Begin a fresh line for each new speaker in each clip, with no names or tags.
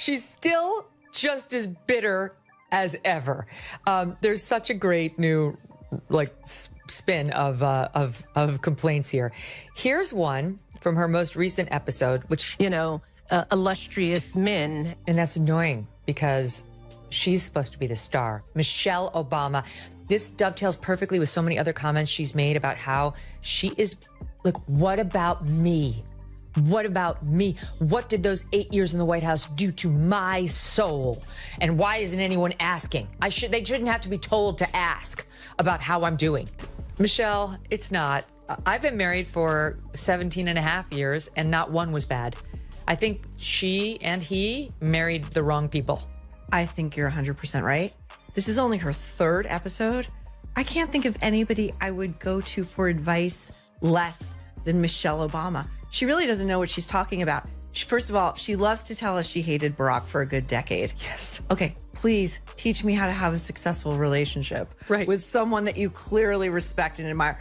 She's still just as bitter as ever. There's such a great new spin of complaints here. Here's one from her most recent episode, which,
illustrious men.
And that's annoying because she's supposed to be the star. Michelle Obama. This dovetails perfectly with so many other comments she's made about how she is like, what about me? What about me? What did those 8 years in the White House do to my soul? And why isn't anyone asking? They shouldn't have to be told to ask about how I'm doing. Michelle, it's not. I've been married for 17 and a half years and not one was bad. I think she and he married the wrong people.
I think you're 100% right. This is only her third episode. I can't think of anybody I would go to for advice less than Michelle Obama. She really doesn't know what she's talking about. First of all, she loves to tell us she hated Barack for a good decade.
Yes.
Okay, please teach me how to have a successful relationship with someone that you clearly respect and admire.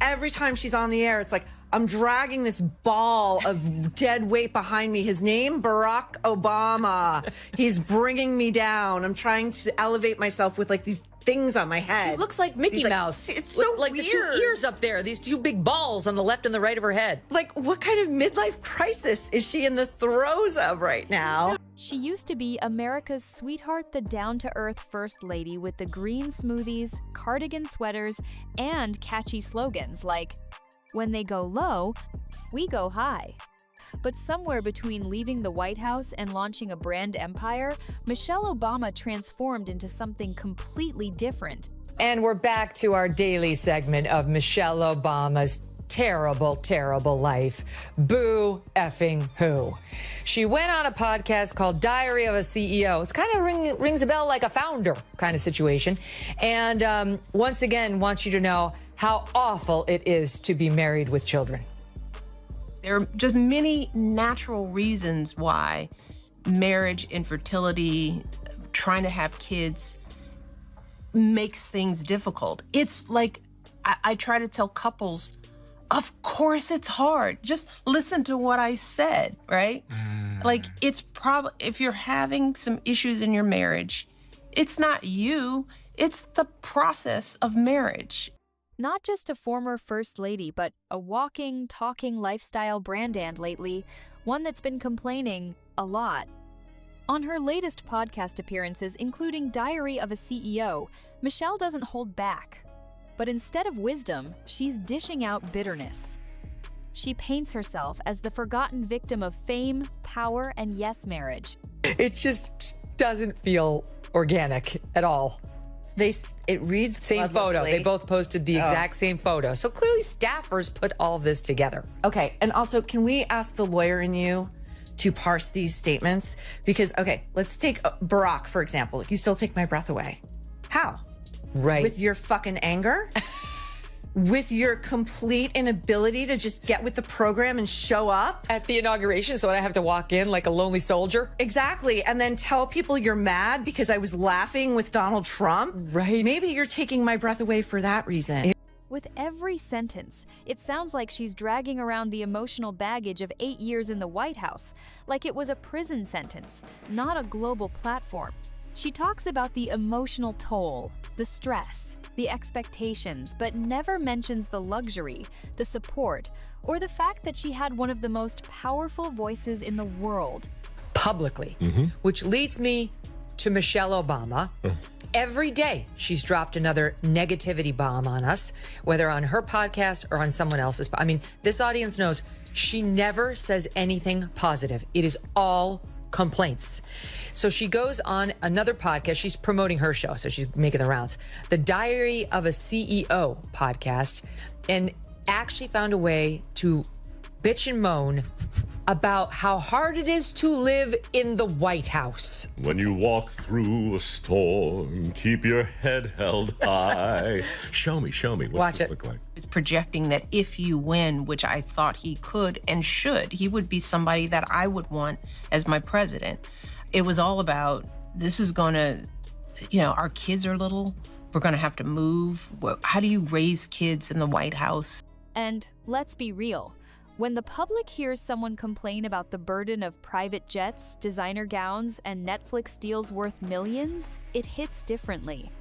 Every time she's on the air, it's like, I'm dragging this ball of dead weight behind me. His name, Barack Obama. He's bringing me down. I'm trying to elevate myself with like these things on my head.
It looks like Mickey Mouse.
It's so
like
weird.
The two ears up there, these two big balls on the left and the right of her head.
Like, what kind of midlife crisis is she in the throes of right now?
She used to be America's sweetheart, the down-to-earth first lady with the green smoothies, cardigan sweaters, and catchy slogans like, "When they go low, we go high." But somewhere between leaving the White House and launching a brand empire, Michelle Obama transformed into something completely different.
And we're back to our daily segment of Michelle Obama's terrible, terrible life. Boo effing who. She went on a podcast called Diary of a CEO. It's kind of rings a bell like a founder kind of situation. And once again, wants you to know how awful it is to be married with children.
There are just many natural reasons why marriage, infertility, trying to have kids makes things difficult. It's like, I try to tell couples, of course it's hard. Just listen to what I said, right? Like, it's probably, if you're having some issues in your marriage, it's not you, it's the process of marriage.
Not just a former first lady, but a walking, talking lifestyle brand lately, one that's been complaining a lot. On her latest podcast appearances, including Diary of a CEO, Michelle doesn't hold back. But instead of wisdom, she's dishing out bitterness. She paints herself as the forgotten victim of fame, power, and yes marriage.
It just doesn't feel organic at all.
It reads
same photo. They both posted the exact same photo. So clearly staffers put all of this together.
Okay, and also, can we ask the lawyer in you to parse these statements? Because, okay, let's take Barack, for example. You still take my breath away. How?
Right.
With your fucking anger? With your complete inability to just get with the program and show up?
At the inauguration, so I have to walk in like a lonely soldier?
Exactly. And then tell people you're mad because I was laughing with Donald Trump?
Right.
Maybe you're taking my breath away for that reason.
With every sentence, it sounds like she's dragging around the emotional baggage of 8 years in the White House, like it was a prison sentence, not a global platform. She talks about the emotional toll, the stress, the expectations, but never mentions the luxury, the support, or the fact that she had one of the most powerful voices in the world.
Publicly, which leads me to Michelle Obama. Every day, she's dropped another negativity bomb on us, whether on her podcast or on someone else's. I mean, this audience knows she never says anything positive. It is all complaints. So she goes on another podcast. She's promoting her show, so she's making the rounds. The Diary of a CEO podcast, and actually found a way to bitch and moan about how hard it is to live in the White House.
When you walk through a storm, keep your head held high. Show me. What does it look like?
It's projecting that if you win, which I thought he could and should, he would be somebody that I would want as my president. It was all about, this is gonna, our kids are little, we're gonna have to move. How do you raise kids in the White House?
And let's be real, When the public hears someone complain about the burden of private jets, designer gowns, and Netflix deals worth millions, it hits differently.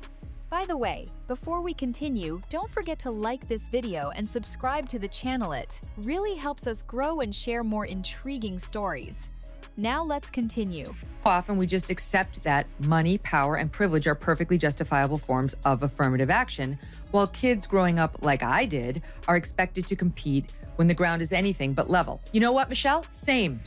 By the way, before we continue, don't forget to like this video and subscribe to the channel. It really helps us grow and share more intriguing stories. Now let's continue.
Often we just accept that money, power, and privilege are perfectly justifiable forms of affirmative action, while kids growing up like I did are expected to compete when the ground is anything but level. You know what, Michelle? Same.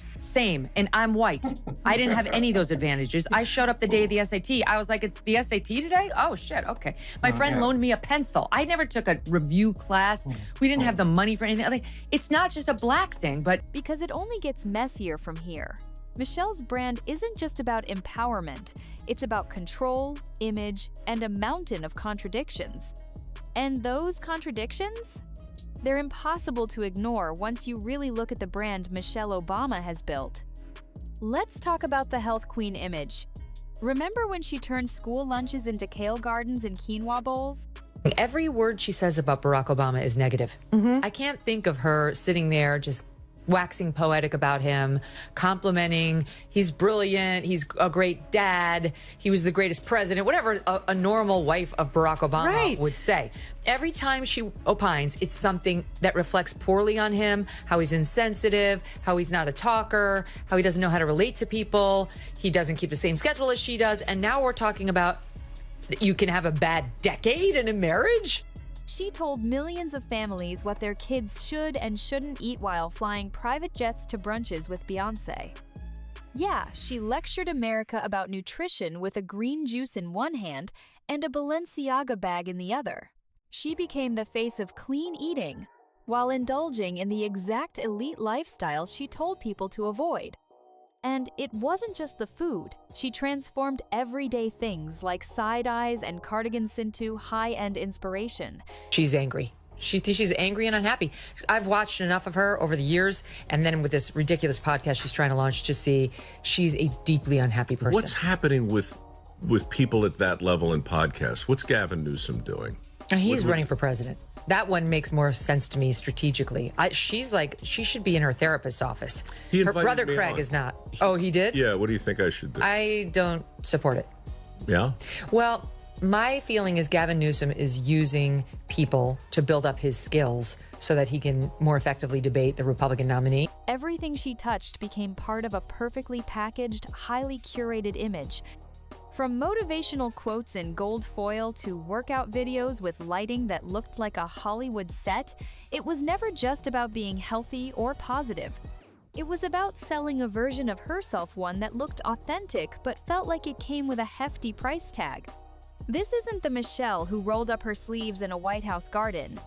And I'm white. I didn't have any of those advantages. I showed up the day of the SAT. I was like, it's the SAT today? Oh, shit, okay. My friend loaned me a pencil. I never took a review class. We didn't have the money for anything. Like, it's not just a black thing, but...
Because it only gets messier from here. Michelle's brand isn't just about empowerment. It's about control, image, and a mountain of contradictions. And those contradictions? They're impossible to ignore once you really look at the brand Michelle Obama has built. Let's talk about the health queen image. Remember when she turned school lunches into kale gardens and quinoa bowls?
Every word she says about Barack Obama is negative. I can't think of her sitting there just waxing poetic about him, complimenting, he's brilliant, he's a great dad, he was the greatest president, whatever a normal wife of Barack Obama would say. Every time she opines, it's something that reflects poorly on him, how he's insensitive, how he's not a talker, how he doesn't know how to relate to people, he doesn't keep the same schedule as she does, and now we're talking about you can have a bad decade in a marriage?
She told millions of families what their kids should and shouldn't eat while flying private jets to brunches with Beyoncé. Yeah, she lectured America about nutrition with a green juice in one hand and a Balenciaga bag in the other. She became the face of clean eating, while indulging in the exact elite lifestyle she told people to avoid. And it wasn't just the food. She transformed everyday things like side-eyes and cardigans into high-end inspiration.
She's angry. She's angry and unhappy. I've watched enough of her over the years, and then with this ridiculous podcast she's trying to launch to see she's a deeply unhappy person.
What's happening with people at that level in podcasts? What's Gavin Newsom doing?
He's running for president. That one makes more sense to me strategically. She's like, she should be in her therapist's office. Her brother Craig is not. Oh, he did?
Yeah, what do you think I should do?
I don't support it.
Yeah?
Well, my feeling is Gavin Newsom is using people to build up his skills so that he can more effectively debate the Republican nominee.
Everything she touched became part of a perfectly packaged, highly curated image. From motivational quotes in gold foil to workout videos with lighting that looked like a Hollywood set, it was never just about being healthy or positive. It was about selling a version of herself, one that looked authentic but felt like it came with a hefty price tag. This isn't the Michelle who rolled up her sleeves in a White House garden.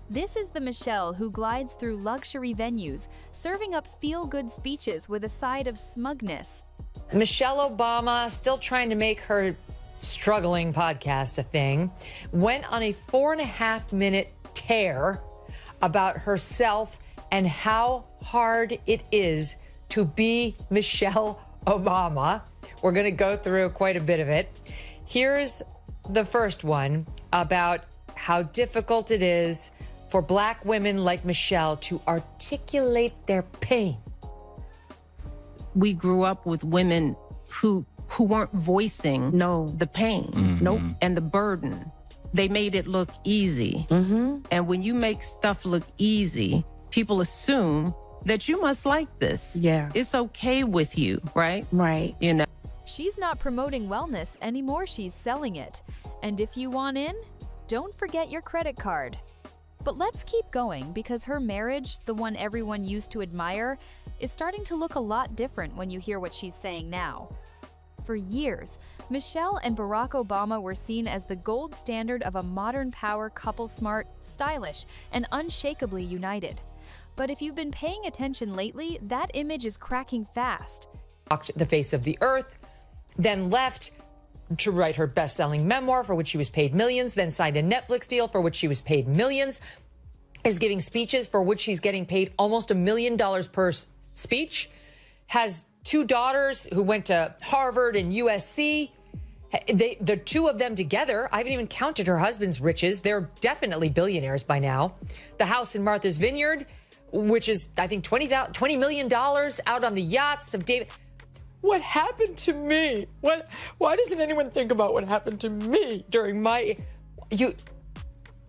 This is the Michelle who glides through luxury venues, serving up feel-good speeches with a side of smugness.
Michelle Obama, still trying to make her struggling podcast a thing, went on a 4.5-minute tear about herself and how hard it is to be Michelle Obama. We're going to go through quite a bit of it. Here's the first one about how difficult it is for Black women like Michelle to articulate their pain.
We grew up with women who weren't voicing the pain and the burden. They made it look easy. And when you make stuff look easy, people assume that you must like this.
Yeah.
It's okay with you, right?
Right.
You know.
She's not promoting wellness anymore, she's selling it. And if you want in, don't forget your credit card. But let's keep going, because her marriage, the one everyone used to admire, is starting to look a lot different when you hear what she's saying now. For years, Michelle and Barack Obama were seen as the gold standard of a modern power couple, smart, stylish, and unshakably united. But if you've been paying attention lately, that image is cracking fast.
Walked the face of the earth, then left to write her best-selling memoir for which she was paid millions, then signed a Netflix deal for which she was paid millions, is giving speeches for which she's getting paid almost $1 million per speech, has 2 daughters who went to Harvard and USC. The two of them together, I haven't even counted her husband's riches. They're definitely billionaires by now. The house in Martha's Vineyard, which is, I think, $20 million out on the yachts of David. What happened to me? Why doesn't anyone think about what happened to me during my...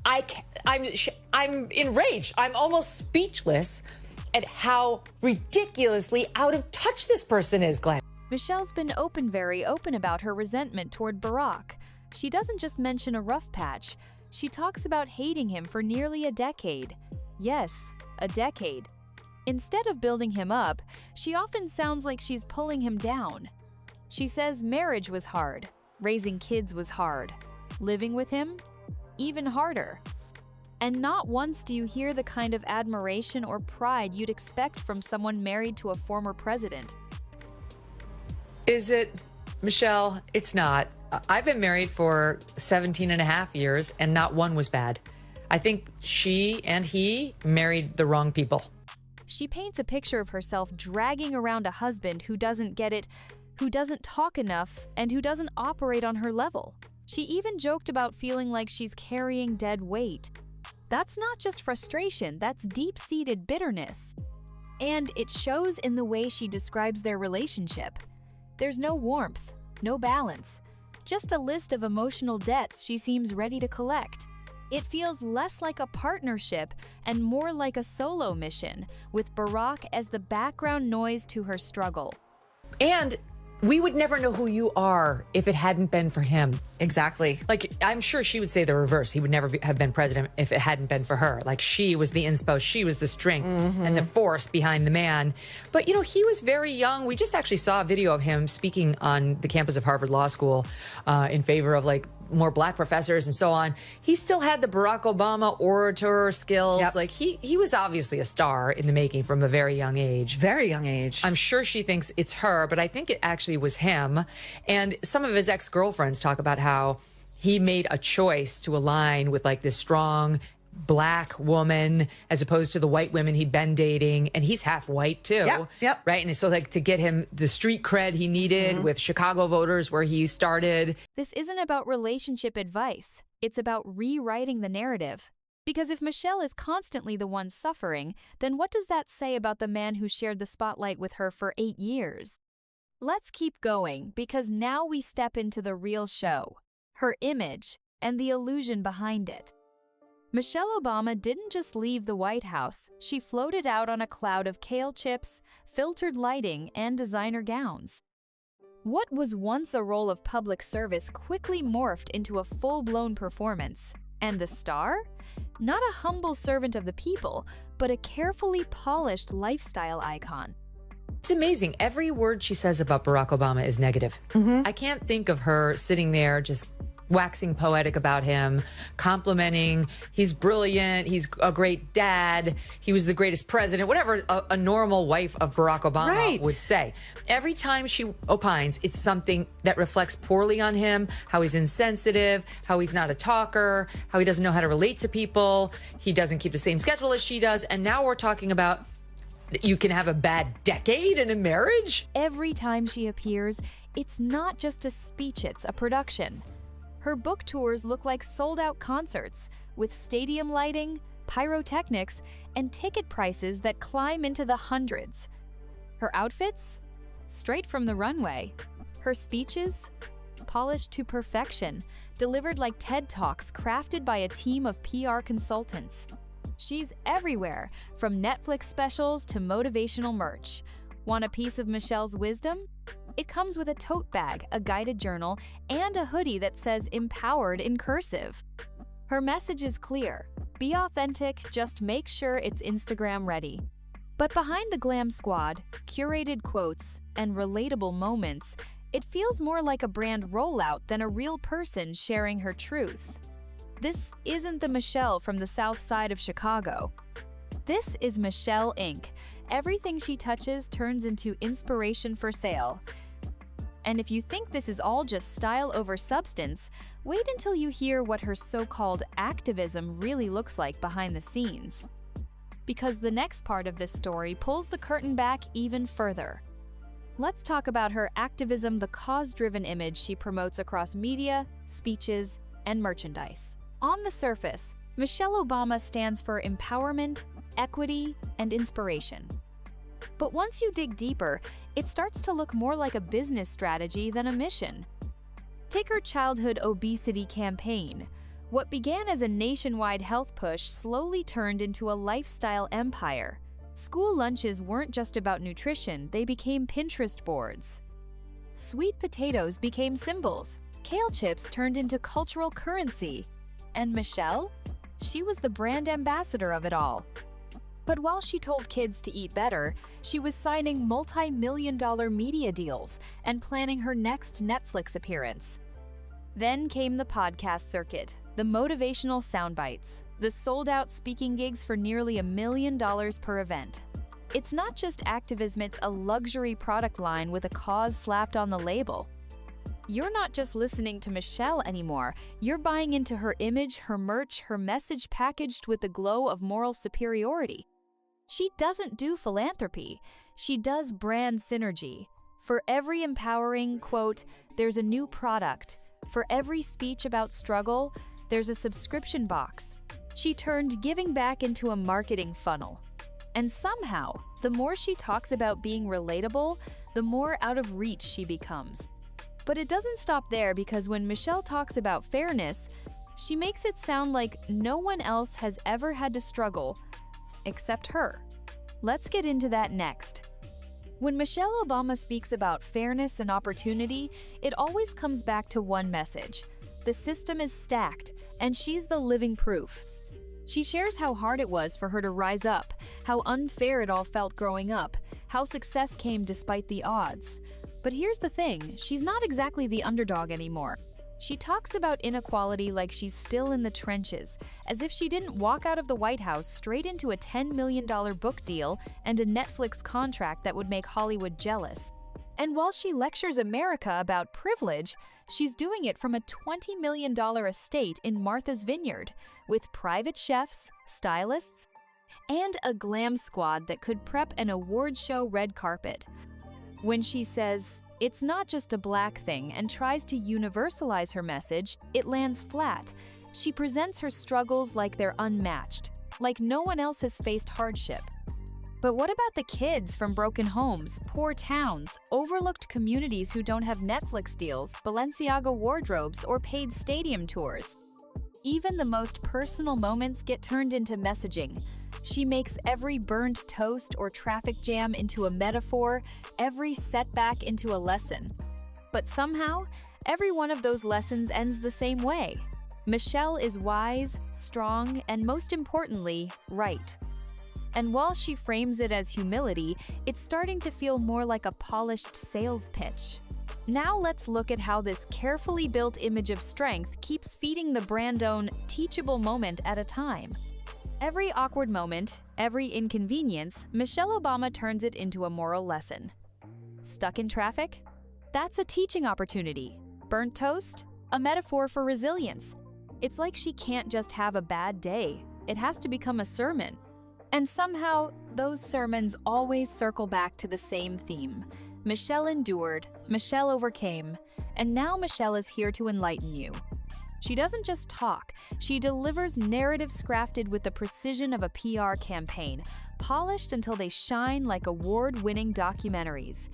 I'm enraged. I'm almost speechless at how ridiculously out of touch this person is, Glenn.
Michelle's been very open about her resentment toward Barack. She doesn't just mention a rough patch. She talks about hating him for nearly a decade. Yes, a decade. Instead of building him up, she often sounds like she's pulling him down. She says marriage was hard, raising kids was hard, living with him, even harder. And not once do you hear the kind of admiration or pride you'd expect from someone married to a former president.
Is it, Michelle? It's not. I've been married for 17 and a half years, and not one was bad. I think she and he married the wrong people.
She paints a picture of herself dragging around a husband who doesn't get it, who doesn't talk enough, and who doesn't operate on her level. She even joked about feeling like she's carrying dead weight. That's not just frustration, that's deep-seated bitterness. And it shows in the way she describes their relationship. There's no warmth, no balance, just a list of emotional debts she seems ready to collect. It feels less like a partnership and more like a solo mission, with Barack as the background noise to her struggle.
And we would never know who you are if it hadn't been for him.
Exactly.
Like, I'm sure she would say the reverse. He would never have been president if it hadn't been for her. Like, she was the inspo, she was the strength and the force behind the man. But, you know, he was very young. We just actually saw a video of him speaking on the campus of Harvard Law School in favor of, like, more black professors and so on. He still had the Barack Obama orator skills.
Yep.
Like, he was obviously a star in the making from a very young age.
Very young age.
I'm sure she thinks it's her, but I think it actually was him. And some of his ex-girlfriends talk about how he made a choice to align with, like, this strong black woman as opposed to the white women he'd been dating. And he's half white too.
Yep.
Right. And so, like, to get him the street cred he needed with Chicago voters where he started.
This isn't about relationship advice. It's about rewriting the narrative. Because if Michelle is constantly the one suffering, then what does that say about the man who shared the spotlight with her for 8 years? Let's keep going, because now we step into the real show, her image and the illusion behind it. Michelle Obama didn't just leave the White House, she floated out on a cloud of kale chips, filtered lighting, and designer gowns. What was once a role of public service quickly morphed into a full-blown performance. And the star? Not a humble servant of the people, but a carefully polished lifestyle icon.
It's amazing. Every word she says about Barack Obama is negative. I can't think of her sitting there just waxing poetic about him, complimenting, he's brilliant, he's a great dad, he was the greatest president, whatever a normal wife of Barack Obama would say. Every time she opines, it's something that reflects poorly on him, how he's insensitive, how he's not a talker, how he doesn't know how to relate to people, he doesn't keep the same schedule as she does, and now we're talking about you can have a bad decade in a marriage?
Every time she appears, it's not just a speech, it's a production. Her book tours look like sold-out concerts, with stadium lighting, pyrotechnics, and ticket prices that climb into the hundreds. Her outfits? Straight from the runway. Her speeches? Polished to perfection, delivered like TED Talks crafted by a team of PR consultants. She's everywhere, from Netflix specials to motivational merch. Want a piece of Michelle's wisdom? It comes with a tote bag, a guided journal, and a hoodie that says "Empowered" in cursive. Her message is clear. Be authentic, just make sure it's Instagram ready. But behind the glam squad, curated quotes, and relatable moments, it feels more like a brand rollout than a real person sharing her truth. This isn't the Michelle from the south side of Chicago. This is Michelle Inc. Everything she touches turns into inspiration for sale. And if you think this is all just style over substance, wait until you hear what her so-called activism really looks like behind the scenes. Because the next part of this story pulls the curtain back even further. Let's talk about her activism, the cause-driven image she promotes across media, speeches, and merchandise. On the surface, Michelle Obama stands for empowerment, equity, and inspiration. But once you dig deeper, it starts to look more like a business strategy than a mission. Take her childhood obesity campaign. What began as a nationwide health push slowly turned into a lifestyle empire. School lunches weren't just about nutrition, they became Pinterest boards. Sweet potatoes became symbols. Kale chips turned into cultural currency. And Michelle? She was the brand ambassador of it all. But while she told kids to eat better, she was signing multi-million-dollar media deals and planning her next Netflix appearance. Then came the podcast circuit, the motivational soundbites, the sold-out speaking gigs for nearly $1 million per event. It's not just activism, it's a luxury product line with a cause slapped on the label. You're not just listening to Michelle anymore, you're buying into her image, her merch, her message packaged with the glow of moral superiority. She doesn't do philanthropy, she does brand synergy. For every empowering quote, there's a new product. For every speech about struggle, there's a subscription box. She turned giving back into a marketing funnel. And somehow, the more she talks about being relatable, the more out of reach she becomes. But it doesn't stop there, because when Michelle talks about fairness, she makes it sound like no one else has ever had to struggle except her. Let's get into that next. When Michelle Obama speaks about fairness and opportunity, it always comes back to one message. The system is stacked, and she's the living proof. She shares how hard it was for her to rise up, how unfair it all felt growing up, how success came despite the odds. But here's the thing, she's not exactly the underdog anymore. She talks about inequality like she's still in the trenches, as if she didn't walk out of the White House straight into a $10 million book deal and a Netflix contract that would make Hollywood jealous. And while she lectures America about privilege, she's doing it from a $20 million estate in Martha's Vineyard, with private chefs, stylists, and a glam squad that could prep an award show red carpet. When she says, it's not just a black thing, and tries to universalize her message, it lands flat. She presents her struggles like they're unmatched, like no one else has faced hardship. But what about the kids from broken homes, poor towns, overlooked communities who don't have Netflix deals, Balenciaga wardrobes, or paid stadium tours? Even the most personal moments get turned into messaging. She makes every burned toast or traffic jam into a metaphor, every setback into a lesson. But somehow, every one of those lessons ends the same way. Michelle is wise, strong, and most importantly, right. And while she frames it as humility, it's starting to feel more like a polished sales pitch. Now let's look at how this carefully built image of strength keeps feeding the brand own teachable moment at a time. Every awkward moment, every inconvenience, Michelle Obama turns it into a moral lesson. Stuck in traffic? That's a teaching opportunity. Burnt toast? A metaphor for resilience. It's like she can't just have a bad day. It has to become a sermon. And somehow, those sermons always circle back to the same theme. Michelle endured, Michelle overcame, and now Michelle is here to enlighten you. She doesn't just talk, she delivers narratives crafted with the precision of a PR campaign, polished until they shine like award-winning documentaries.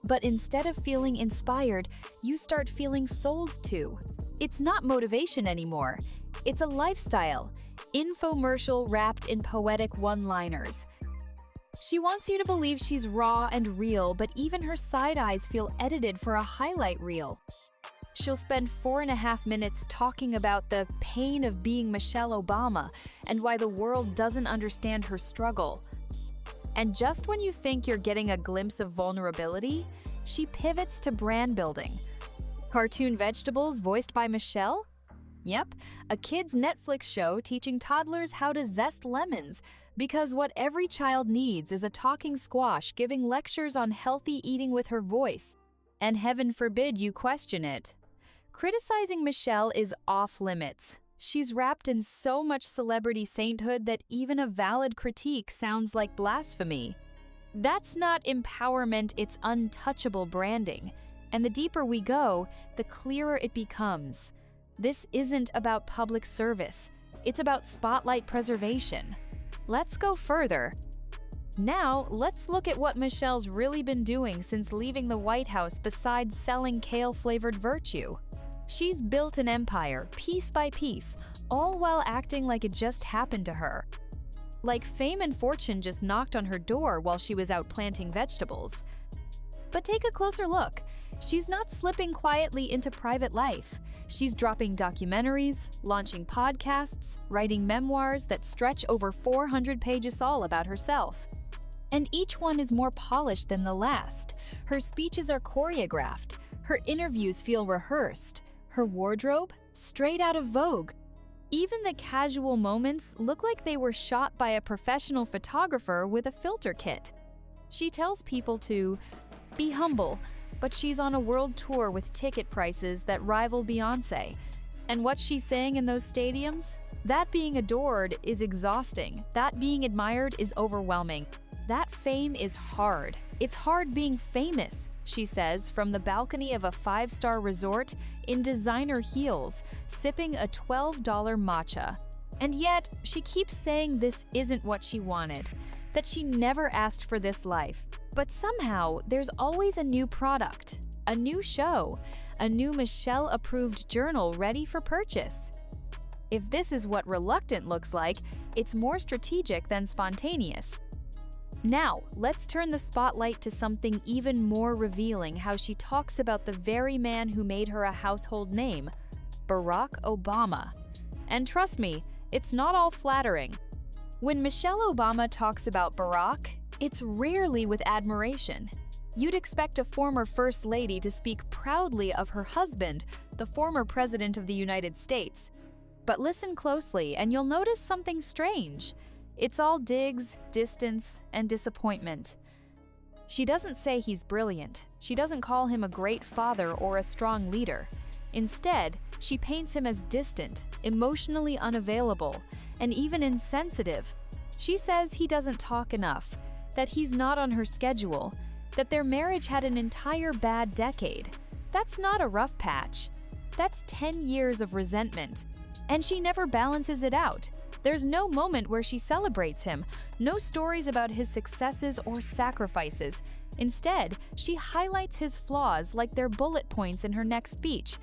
But instead of feeling inspired, you start feeling sold to. It's not motivation anymore, it's a lifestyle, infomercial wrapped in poetic one-liners. She wants you to believe she's raw and real, but even her side eyes feel edited for a highlight reel. She'll spend 4.5 minutes talking about the pain of being Michelle Obama and why the world doesn't understand her struggle. And just when you think you're getting a glimpse of vulnerability, she pivots to brand building. Cartoon vegetables voiced by Michelle? Yep, a kids' Netflix show teaching toddlers how to zest lemons, because what every child needs is a talking squash giving lectures on healthy eating with her voice. And heaven forbid you question it. Criticizing Michelle is off limits. She's wrapped in so much celebrity sainthood that even a valid critique sounds like blasphemy. That's not empowerment, it's untouchable branding. And the deeper we go, the clearer it becomes. This isn't about public service. It's about spotlight preservation. Let's go further. Now, let's look at what Michelle's really been doing since leaving the White House besides selling kale-flavored virtue. She's built an empire, piece by piece, all while acting like it just happened to her. Like fame and fortune just knocked on her door while she was out planting vegetables. But take a closer look. She's not slipping quietly into private life. She's dropping documentaries, launching podcasts, writing memoirs that stretch over 400 pages all about herself. And each one is more polished than the last. Her speeches are choreographed. Her interviews feel rehearsed. Her wardrobe, straight out of Vogue. Even the casual moments look like they were shot by a professional photographer with a filter kit. She tells people to be humble, but she's on a world tour with ticket prices that rival Beyoncé. And what she's saying in those stadiums? That being adored is exhausting. That being admired is overwhelming. That fame is hard. It's hard being famous, she says from the balcony of a 5-star resort in designer heels, sipping a $12 matcha. And yet, she keeps saying this isn't what she wanted, that she never asked for this life. But somehow, there's always a new product, a new show, a new Michelle-approved journal ready for purchase. If this is what reluctant looks like, it's more strategic than spontaneous. Now, let's turn the spotlight to something even more revealing: how she talks about the very man who made her a household name, Barack Obama. And trust me, it's not all flattering. When Michelle Obama talks about Barack, it's rarely with admiration. You'd expect a former First Lady to speak proudly of her husband, the former President of the United States. But listen closely and you'll notice something strange. It's all digs, distance, and disappointment. She doesn't say he's brilliant. She doesn't call him a great father or a strong leader. Instead, she paints him as distant, emotionally unavailable, and even insensitive. She says he doesn't talk enough, that he's not on her schedule, that their marriage had an entire bad decade. That's not a rough patch. That's 10 years of resentment. And she never balances it out. There's no moment where she celebrates him, no stories about his successes or sacrifices. Instead, she highlights his flaws like they're bullet points in her next speech.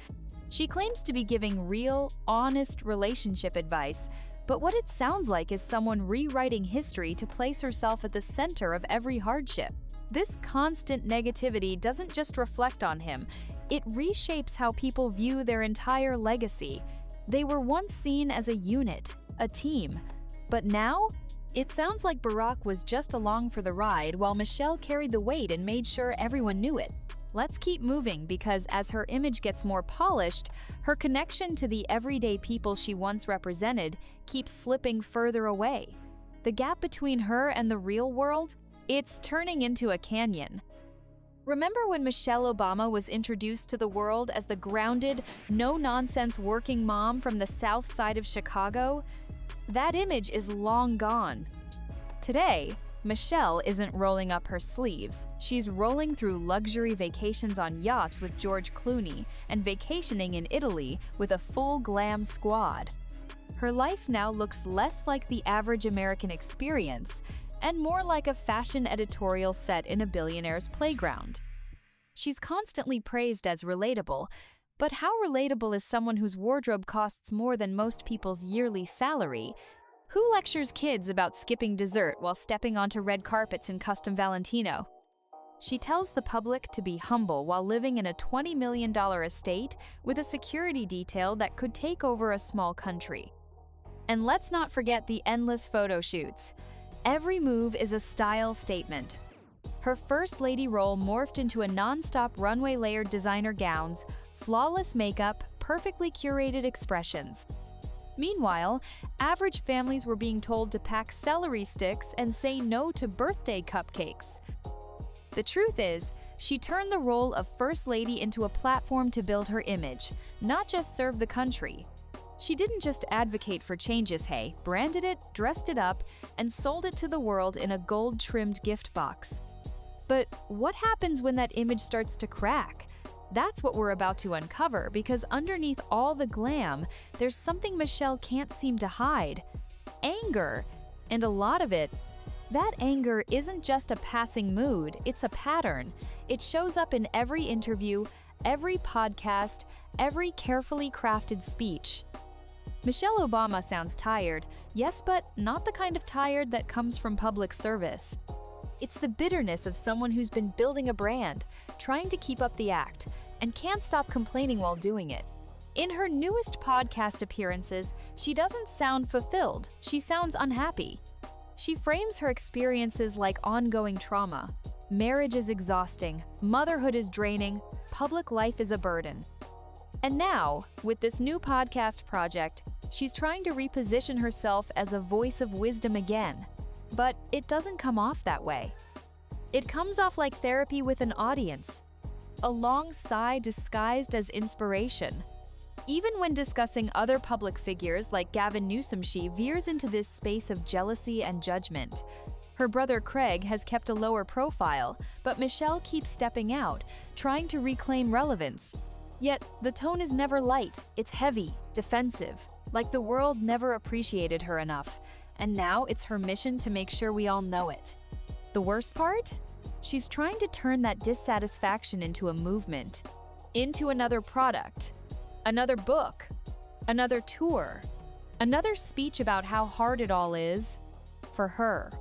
She claims to be giving real, honest relationship advice, but what it sounds like is someone rewriting history to place herself at the center of every hardship. This constant negativity doesn't just reflect on him, it reshapes how people view their entire legacy. They were once seen as a unit, a team. But now, it sounds like Barack was just along for the ride while Michelle carried the weight and made sure everyone knew it. Let's keep moving because as her image gets more polished, her connection to the everyday people she once represented keeps slipping further away. The gap between her and the real world? It's turning into a canyon. Remember when Michelle Obama was introduced to the world as the grounded, no-nonsense working mom from the south side of Chicago? That image is long gone. Today, Michelle isn't rolling up her sleeves. She's rolling through luxury vacations on yachts with George Clooney and vacationing in Italy with a full glam squad. Her life now looks less like the average American experience and more like a fashion editorial set in a billionaire's playground. She's constantly praised as relatable, but how relatable is someone whose wardrobe costs more than most people's yearly salary? Who lectures kids about skipping dessert while stepping onto red carpets in custom Valentino? She tells the public to be humble while living in a $20 million estate with a security detail that could take over a small country. And let's not forget the endless photo shoots. Every move is a style statement. Her First Lady role morphed into a non-stop runway-layered designer gowns, flawless makeup, perfectly curated expressions. Meanwhile, average families were being told to pack celery sticks and say no to birthday cupcakes. The truth is, she turned the role of First Lady into a platform to build her image, not just serve the country. She didn't just advocate for changes, hey, branded it, dressed it up, and sold it to the world in a gold-trimmed gift box. But what happens when that image starts to crack? That's what we're about to uncover, because underneath all the glam, there's something Michelle can't seem to hide. Anger. And a lot of it, that anger isn't just a passing mood, it's a pattern. It shows up in every interview, every podcast, every carefully crafted speech. Michelle Obama sounds tired, yes, but not the kind of tired that comes from public service. It's the bitterness of someone who's been building a brand, trying to keep up the act, and can't stop complaining while doing it. In her newest podcast appearances, she doesn't sound fulfilled, she sounds unhappy. She frames her experiences like ongoing trauma. Marriage is exhausting, motherhood is draining, public life is a burden. And now, with this new podcast project, she's trying to reposition herself as a voice of wisdom again. But it doesn't come off that way. It comes off like therapy with an audience, a long sigh disguised as inspiration. Even when discussing other public figures like Gavin Newsom, she veers into this space of jealousy and judgment. Her brother Craig has kept a lower profile, but Michelle keeps stepping out, trying to reclaim relevance. Yet, the tone is never light, it's heavy, defensive, like the world never appreciated her enough. And now it's her mission to make sure we all know it. The worst part? She's trying to turn that dissatisfaction into a movement, into another product, another book, another tour, another speech about how hard it all is for her.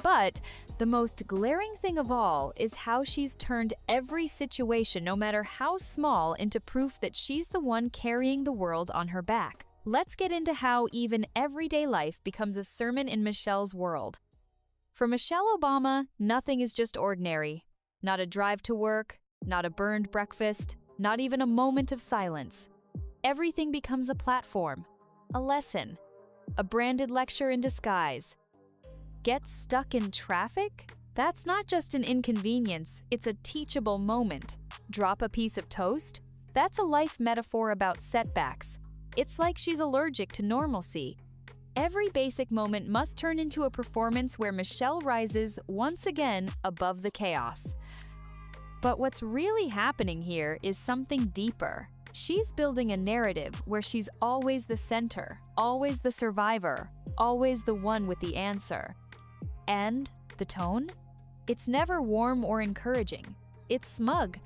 But the most glaring thing of all is how she's turned every situation, no matter how small, into proof that she's the one carrying the world on her back. Let's get into how even everyday life becomes a sermon in Michelle's world. For Michelle Obama, nothing is just ordinary. Not a drive to work, not a burned breakfast, not even a moment of silence. Everything becomes a platform, a lesson, a branded lecture in disguise. Get stuck in traffic? That's not just an inconvenience, it's a teachable moment. Drop a piece of toast? That's a life metaphor about setbacks. It's like she's allergic to normalcy. Every basic moment must turn into a performance where Michelle rises once again above the chaos. But what's really happening here is something deeper. She's building a narrative where she's always the center, always the survivor, always the one with the answer. And the tone? It's never warm or encouraging. It's smug.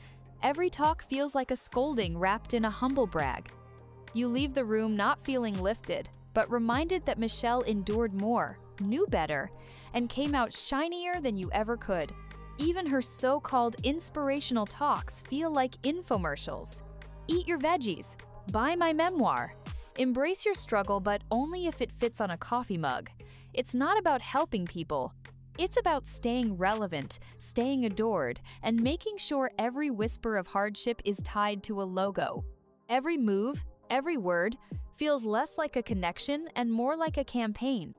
Every talk feels like a scolding wrapped in a humble brag. You leave the room not feeling lifted, but reminded that Michelle endured more, knew better, and came out shinier than you ever could. Even her so-called inspirational talks feel like infomercials. Eat your veggies. Buy my memoir. Embrace your struggle, but only if it fits on a coffee mug. It's not about helping people. It's about staying relevant, staying adored, and making sure every whisper of hardship is tied to a logo. Every move, every word, feels less like a connection and more like a campaign.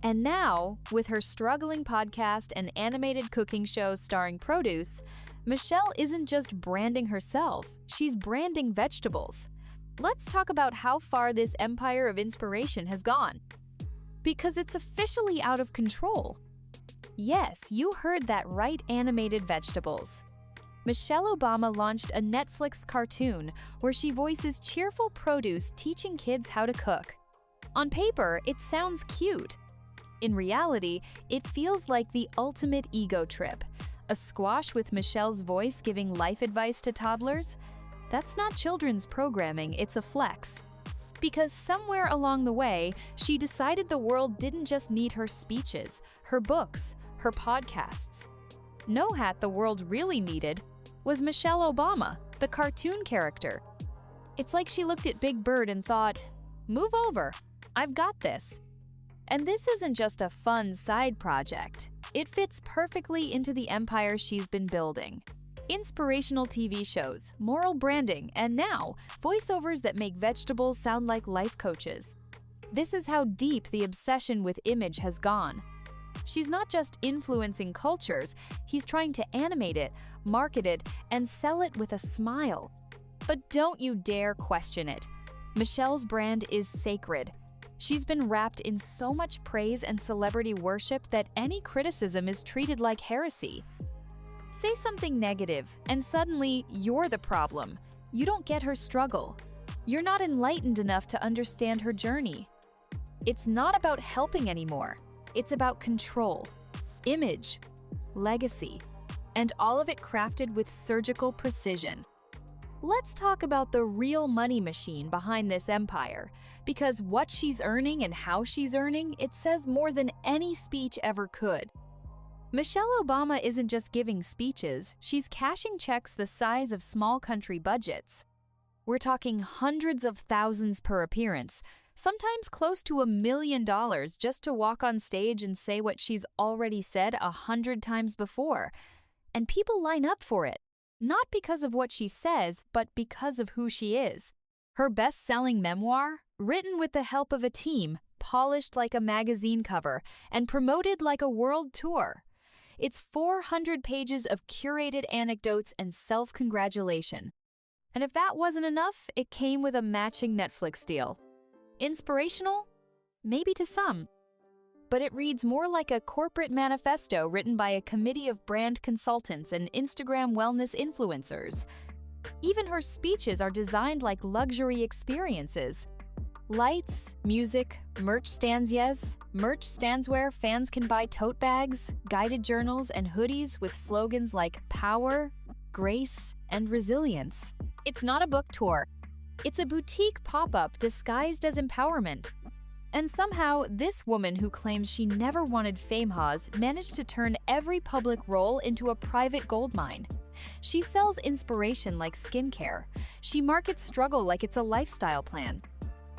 And now, with her struggling podcast and animated cooking shows starring produce, Michelle isn't just branding herself, she's branding vegetables. Let's talk about how far this empire of inspiration has gone. Because it's officially out of control. Yes, you heard that right, animated vegetables. Michelle Obama launched a Netflix cartoon where she voices cheerful produce teaching kids how to cook. On paper, it sounds cute. In reality, it feels like the ultimate ego trip. A squash with Michelle's voice giving life advice to toddlers? That's not children's programming, it's a flex. Because somewhere along the way, she decided the world didn't just need her speeches, her books, her podcasts. No hat the world really needed was Michelle Obama, the cartoon character. It's like she looked at Big Bird and thought, "Move over, I've got this." And this isn't just a fun side project. It fits perfectly into the empire she's been building. Inspirational TV shows, moral branding, and now, voiceovers that make vegetables sound like life coaches. This is how deep the obsession with image has gone. She's not just influencing cultures, he's trying to animate it, market it, and sell it with a smile. But don't you dare question it. Michelle's brand is sacred. She's been wrapped in so much praise and celebrity worship that any criticism is treated like heresy. Say something negative, and suddenly you're the problem. You don't get her struggle. You're not enlightened enough to understand her journey. It's not about helping anymore. It's about control, image, legacy, and all of it crafted with surgical precision. Let's talk about the real money machine behind this empire, because what she's earning and how she's earning, it says more than any speech ever could. Michelle Obama isn't just giving speeches, she's cashing checks the size of small country budgets. We're talking hundreds of thousands per appearance, sometimes close to $1 million just to walk on stage and say what she's already said 100 times before. And people line up for it, not because of what she says, but because of who she is. Her best-selling memoir, written with the help of a team, polished like a magazine cover, and promoted like a world tour. It's 400 pages of curated anecdotes and self-congratulation. And if that wasn't enough, it came with a matching Netflix deal. Inspirational? Maybe to some. But it reads more like a corporate manifesto written by a committee of brand consultants and Instagram wellness influencers. Even her speeches are designed like luxury experiences. Lights, music, merch stands where fans can buy tote bags, guided journals, and hoodies with slogans like power, grace, and resilience. It's not a book tour. It's a boutique pop-up disguised as empowerment. And somehow, this woman who claims she never wanted fame managed to turn every public role into a private goldmine. She sells inspiration like skincare. She markets struggle like it's a lifestyle plan.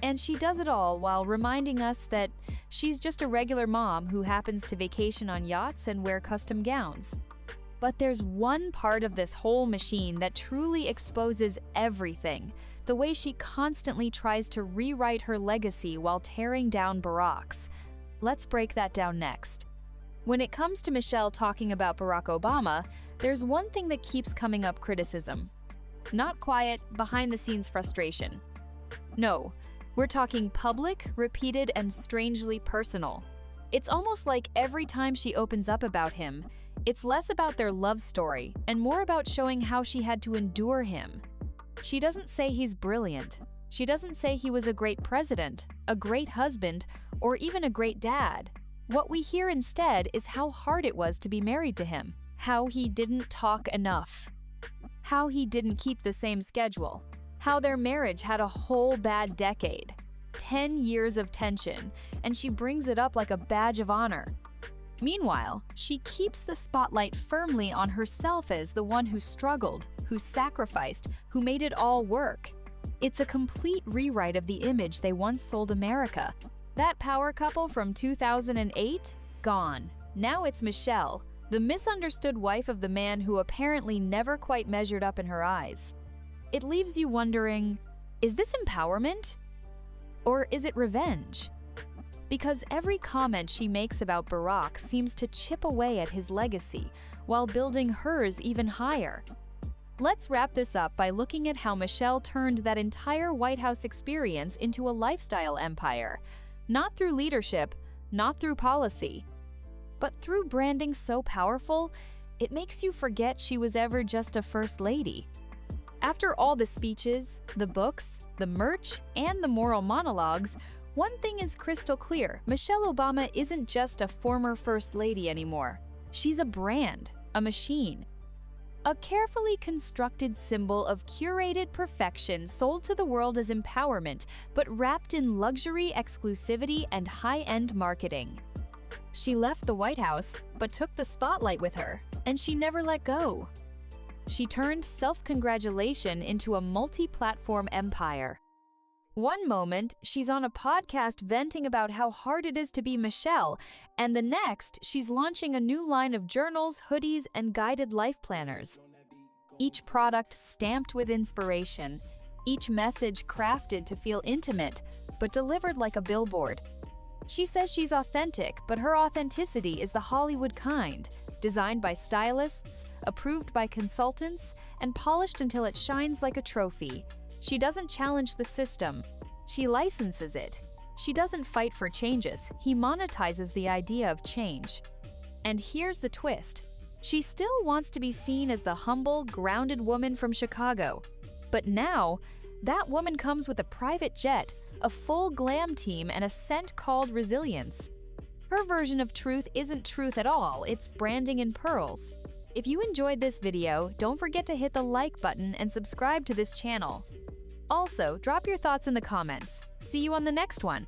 And she does it all while reminding us that she's just a regular mom who happens to vacation on yachts and wear custom gowns. But there's one part of this whole machine that truly exposes everything, the way she constantly tries to rewrite her legacy while tearing down Barack's. Let's break that down next. When it comes to Michelle talking about Barack Obama, there's one thing that keeps coming up: criticism. Not quiet, behind-the-scenes frustration. No, we're talking public, repeated, and strangely personal. It's almost like every time she opens up about him, it's less about their love story and more about showing how she had to endure him. She doesn't say he's brilliant. She doesn't say he was a great president, a great husband, or even a great dad. What we hear instead is how hard it was to be married to him, how he didn't talk enough, how he didn't keep the same schedule, how their marriage had a whole bad decade, 10 years of tension, and she brings it up like a badge of honor. Meanwhile, she keeps the spotlight firmly on herself as the one who struggled, who sacrificed, who made it all work. It's a complete rewrite of the image they once sold America. That power couple from 2008? Gone. Now it's Michelle, the misunderstood wife of the man who apparently never quite measured up in her eyes. It leaves you wondering, is this empowerment? Or is it revenge? Because every comment she makes about Barack seems to chip away at his legacy, while building hers even higher. Let's wrap this up by looking at how Michelle turned that entire White House experience into a lifestyle empire. Not through leadership, not through policy, but through branding so powerful, it makes you forget she was ever just a first lady. After all the speeches, the books, the merch, and the moral monologues, one thing is crystal clear: Michelle Obama isn't just a former first lady anymore. She's a brand, a machine. A carefully constructed symbol of curated perfection sold to the world as empowerment, but wrapped in luxury, exclusivity, and high-end marketing. She left the White House, but took the spotlight with her, and she never let go. She turned self-congratulation into a multi-platform empire. One moment, she's on a podcast venting about how hard it is to be Michelle, and the next, she's launching a new line of journals, hoodies, and guided life planners. Each product stamped with inspiration, each message crafted to feel intimate, but delivered like a billboard. She says she's authentic, but her authenticity is the Hollywood kind, designed by stylists, approved by consultants, and polished until it shines like a trophy. She doesn't challenge the system. She licenses it. She doesn't fight for changes. He monetizes the idea of change. And here's the twist. She still wants to be seen as the humble, grounded woman from Chicago. But now, that woman comes with a private jet, a full glam team, and a scent called resilience. Her version of truth isn't truth at all, it's branding in pearls. If you enjoyed this video, don't forget to hit the like button and subscribe to this channel. Also, drop your thoughts in the comments. See you on the next one.